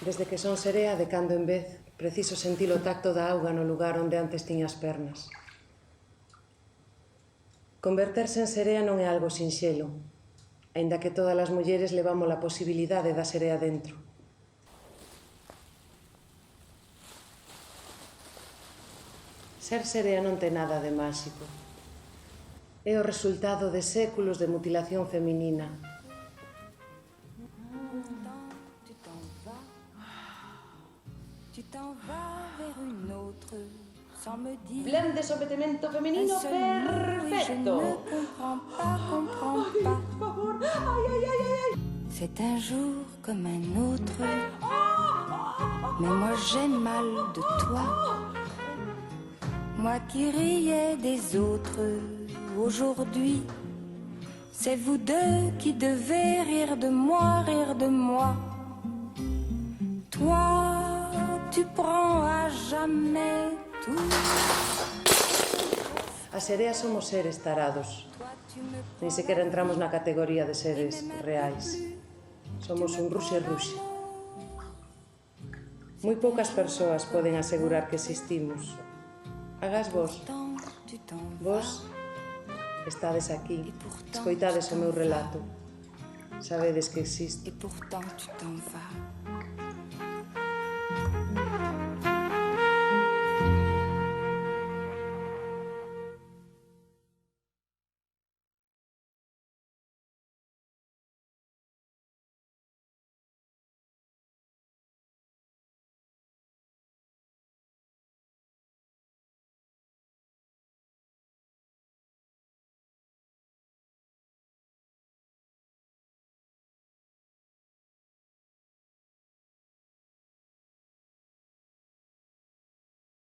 Desde que son serea, de cando en vez, preciso sentir o tacto da auga no lugar onde antes tiña as pernas. Converterse en serea non é algo sinxelo, aínda que todas as mulleres levamos a posibilidade da serea dentro. Ser serea non ten nada de máxico. É o resultado de séculos de mutilación feminina. Plan de sometemento femenino perfecto. C'est un jour comme un autre, mais moi j'ai mal de toi. Moi qui riais des autres, aujourd'hui, c'est vous deux qui devez rire de moi, rire de moi. Toi, tu prends à jamais tout. As sereas somos seres tarados. Nin sequera entramos na categoría de seres reais. Somos un ruxe-ruxe. Moi poucas persoas poden asegurar que existimos. Agás vos. Vos estades aquí, escoitades o meu relato. Sabedes que existo. Et pourtant tu t'en vas.